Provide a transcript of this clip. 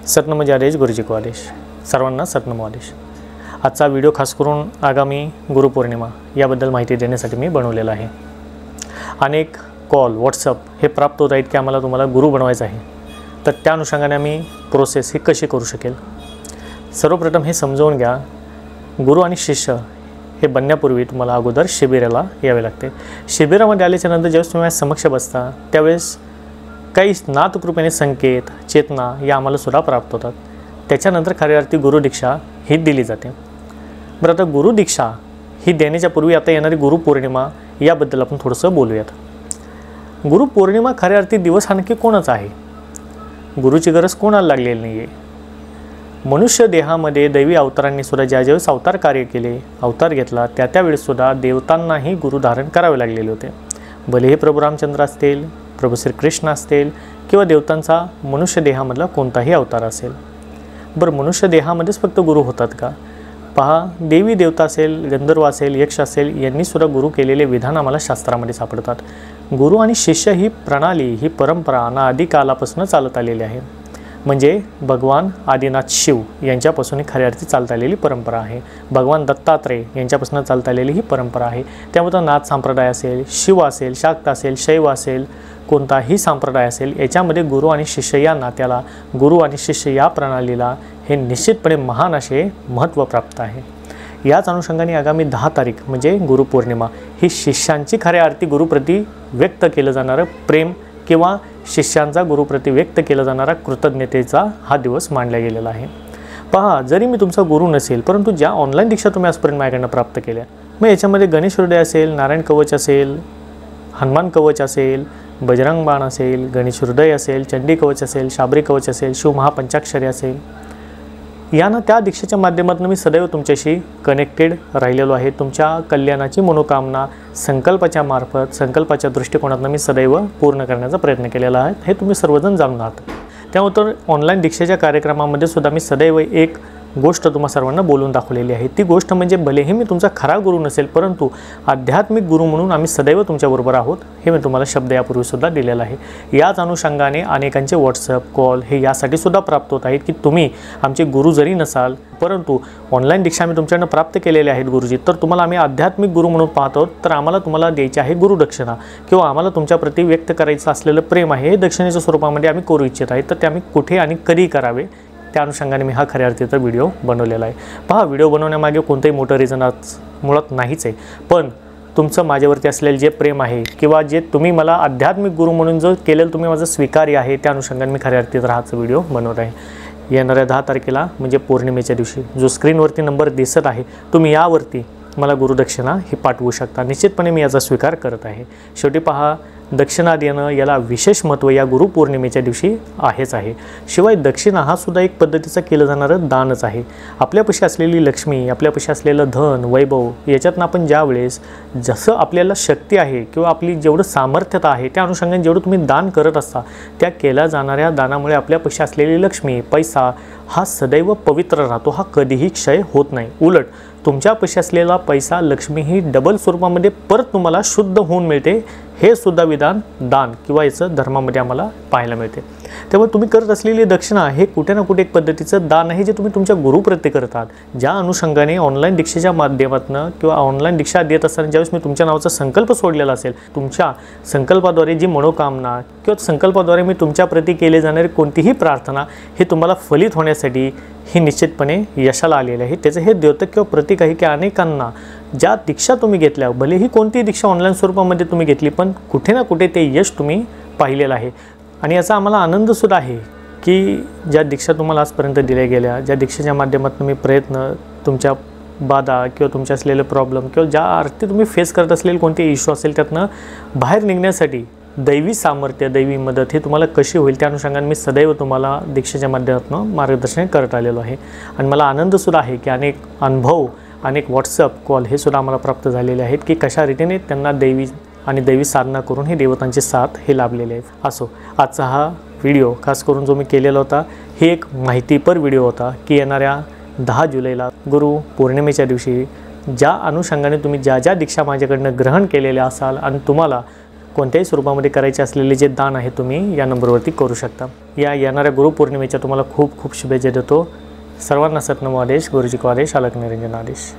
सतनम आदेश गुरुजी को आदेश सर्वांना सतनम आदेश। आजचा व्हिडिओ खास करून आगामी गुरुपौर्णिमा याबद्दल माहिती देण्यासाठी मी बनवलेला आहे। अनेक कॉल व्हॉट्सअप हे प्राप्त होत आहेत की आम्हाला तुम्हाला गुरु बनवायचं आहे, तर त्या अनुषंगाने आम्ही प्रोसेस ही कशी करू शकेल। सर्वप्रथम हे समजावून घ्या, गुरु आणि शिष्य हे बनण्यापूर्वी तुम्हाला अगोदर शिबिराला यावे लागते। शिबिरामध्ये आल्याच्या नंतर ज्यावेळेस तुम्ही समक्ष बसता त्यावेळेस काही नाथकृपेने संकेत चेतना या आम्हाला सुद्धा प्राप्त होतात। त्याच्यानंतर खऱ्या अर्थी गुरुदीक्षा ही दिली जाते। बरं, आता गुरुदीक्षा ही देण्याच्या पूर्वी आता येणारी गुरुपौर्णिमा याबद्दल आपण थोडंसं बोलूयात। गुरुपौर्णिमा खऱ्या अर्थी दिवस हा नक्की कोणाचा आहे? गुरुची गरज कोणाला लागलेली नाही आहे। मनुष्य देहामध्ये दैवी अवतारांनी सुद्धा ज्यावेळेस अवतार कार्य केले, अवतार घेतला, त्यावेळेस सुद्धा देवतांनाही गुरु धारण करावे लागलेले होते। भले हे प्रभू रामचंद्र असतील, प्रभू श्रीकृष्ण असतील किंवा देवतांचा मनुष्य देहामधला कोणताही अवतार असेल। बरं, मनुष्य देहामध्येच फक्त गुरु होतात का? पहा, देवी देवता असेल, गंधर्व असेल, यक्ष असेल, यांनी सुद्धा गुरु केलेले विधान आम्हाला शास्त्रामध्ये सापडतात। गुरु आणि शिष्य ही प्रणाली, ही परंपरा अनादी कालापासून चालत आलेली आहे। म्हणजे भगवान आदिनाथ शिव यांच्यापासून ही खऱ्या अर्थी चालत आलेली परंपरा आहे। भगवान दत्तात्रेय यांच्यापासून चालत आलेली ही परंपरा आहे। त्यामध्ये नाथ संप्रदाय असेल, शिव असेल, शाक्त असेल, शैव असेल, कोणताही संप्रदाय असेल, याच्यामध्ये गुरु आणि शिष्य या नात्याला, गुरु आणि शिष्य या प्रणालीला हे निश्चितपणे महान असे महत्त्व प्राप्त आहे। याच अनुषंगाने आगामी 10 तारीख म्हणजे गुरुपौर्णिमा ही शिष्यांची खऱ्या अर्थी गुरुप्रती व्यक्त केलं जाणारं प्रेम किंवा शिष्यांचा गुरुप्रती व्यक्त केला जाणारा कृतज्ञतेचा हा दिवस मानला गेलेला आहे। पहा, जरी मी तुमचा गुरु नसेल, परंतु ज्या ऑनलाईन दीक्षा तुम्ही आजपर्यंत माझ्याकडनं प्राप्त केल्या, मग याच्यामध्ये गणेश हृदय असेल, नारायण कवच असेल, हनुमान कवच असेल, बजरंग बाण असेल, गणेश हृदय असेल, चंडी कवच असेल, शाबरी कवच असेल, शिव महापंचाक्षरी असेल, यानं त्या दीक्षेच्या माध्यमातून मी सदैव तुमच्याशी कनेक्टेड राहिलेलो आहे। तुमच्या कल्याणाची मनोकामना संकल्पाच्या मार्फत, संकल्पाच्या दृष्टिकोनातून मी सदैव पूर्ण करण्याचा प्रयत्न केलेला आहे, हे तुम्ही सर्वजण जाणून आहात। त्यामुळे तर ऑनलाईन दीक्षेच्या कार्यक्रमामध्ये सुद्धा मी सदैव एक गोष्ट तुम्हा सर्वांना बोलून दाखवलेली आहे। ती गोष्ट म्हणजे भलेही मी तुमचा खरा गुरु नसेल, परंतु आध्यात्मिक गुरु म्हणून आम्ही सदैव तुमच्याबरोबर आहोत, हे मी तुम्हाला शब्द यापूर्वीसुद्धा दिलेला आहे। याच अनुषंगाने अनेकांचे व्हॉट्सअप कॉल हे यासाठी सुद्धा प्राप्त होत आहेत की तुम्ही आमचे गुरु जरी नसाल, परंतु ऑनलाईन दीक्षा आम्ही तुमच्याकडनं प्राप्त केलेले आहेत गुरुजी, तर तुम्हाला आम्ही आध्यात्मिक गुरु म्हणून पाहतो, तर आम्हाला तुम्हाला द्यायची आहे गुरुदक्षिणा किंवा आम्हाला तुमच्याप्रती व्यक्त करायचं असलेलं प्रेम आहे हे दक्षिणेच्या स्वरूपामध्ये आम्ही करू इच्छित आहे, तर ते आम्ही कुठे आणि कधी करावे त्या अनुषंगाने मी हा खऱ्या अर्थीचा व्हिडिओ बनवलेला आहे। पहा, व्हिडिओ बनवण्यामागे कोणतंही मोठं रिझन आज मुळात नाहीच आहे, पण तुमचं माझ्यावरती असलेलं जे प्रेम आहे किंवा जे तुम्ही मला आध्यात्मिक गुरु म्हणून जो केलेलं तुम्ही माझं स्वीकार्य आहे, त्या अनुषंगाने मी खऱ्या अर्थीचा हाच व्हिडिओ बनवत आहे। येणाऱ्या 10 तारखेला म्हणजे पौर्णिमेच्या दिवशी जो स्क्रीनवरती नंबर दिसत आहे, तुम्ही यावरती मला गुरुदक्षिणा ही पाठवू शकता। निश्चितपणे मी याचा स्वीकार करत आहे। शेवटी पहा, दक्षिणा देणं याला विशेष महत्त्व या गुरुपौर्णिमेच्या दिवशी आहेच आहे। शिवाय दक्षिणा हा सुद्धा एक पद्धतीचं केलं जाणारं दानच आहे। आपल्यापाशी असलेली लक्ष्मी, आपल्यापाशी असलेलं धन वैभव, याच्यातनं आपण ज्यावेळेस जसं आपल्याला शक्ती आहे किंवा आपली जेवढं सामर्थ्यता आहे त्या अनुषंगाने जेवढं तुम्ही दान करत असता, त्या केल्या जाणाऱ्या दानामुळे आपल्यापाशी असलेली लक्ष्मी, पैसा हा सदैव पवित्र राहतो, हा कधीही क्षय होत नाही। उलट तुमच्यापाशी असलेला पैसा, लक्ष्मी ही डबल स्वरूपामध्ये परत तुम्हाला शुद्ध होऊन मिळते, हे सुद्धा विधान दान किंवा याचं धर्मामध्ये आम्हाला पाहायला मिळते। त्यामुळे तुम्ही करत असलेली दक्षिणा हे कुठे ना कुठे एक पद्धतीचं दान आहे जे तुम्ही तुमच्या गुरुप्रती करतात। ज्या अनुषंगाने ऑनलाईन दीक्षेच्या माध्यमातून किंवा ऑनलाईन दीक्षा देत असताना ज्यावेळेस मी तुमच्या नावाचा संकल्प सोडलेला असेल, तुमच्या संकल्पाद्वारे जी मनोकामना किंवा संकल्पाद्वारे मी तुमच्याप्रती केले जाणारी कोणतीही प्रार्थना हे तुम्हाला फलित होण्यासाठी ही निश्चितपणे यशाला आलेली आहे। त्याचं हे द्योतक किंवा प्रतीक आहे की अनेकांना ज्या दीक्षा तुम्ही घेतल्या, भलेही कोणतीही दीक्षा ऑनलाईन स्वरूपामध्ये तुम्ही घेतली, पण कुठे ना कुठे ते यश तुम्ही पाहिलेलं आहे। आणि याचा आम्हाला आनंदसुद्धा आहे की ज्या दीक्षा तुम्हाला आजपर्यंत दिल्या गेल्या, ज्या दीक्षेच्या माध्यमातून मी प्रयत्न, तुमच्या बाधा किंवा तुमचे असलेले प्रॉब्लेम किंवा ज्या अर्थी तुम्ही फेस करत असलेले कोणते इश्यू असेल त्यातनं बाहेर निघण्यासाठी दैवी सामर्थ्य, दैवी मदत हे तुम्हाला कशी होईल त्या अनुषंगाने मी सदैव तुम्हाला दीक्षेच्या माध्यमातून मार्गदर्शन करत आलेलो आहे। आणि मला आनंदसुद्धा आहे की अनेक अनुभव, अनेक व्हॉट्सअप कॉल हे सुद्धा आम्हाला प्राप्त झालेले आहेत की कशा रीतीने त्यांना दैवी साधना करून हे देवतांचे साथ हे लाभलेले आहेत। असो, आजचा हा व्हिडिओ खास करून जो मी केलेला होता, हे एक माहितीपर व्हिडिओ होता की येणाऱ्या 10 जुलैला गुरु पौर्णिमेच्या दिवशी ज्या अनुषंगाने तुम्ही ज्या दीक्षा माझ्याकडनं ग्रहण केलेल्या असाल आणि तुम्हाला कोणत्याही स्वरूपामध्ये करायचे असलेले जे दान आहे तुम्ही या नंबरवरती करू शकता। या येणाऱ्या गुरुपौर्णिमेच्या तुम्हाला खूप खूप शुभेच्छा देतो। सर्वांना सतनमो आदेश, गुरुजी को आदेश, अलख निरंजन आदेश।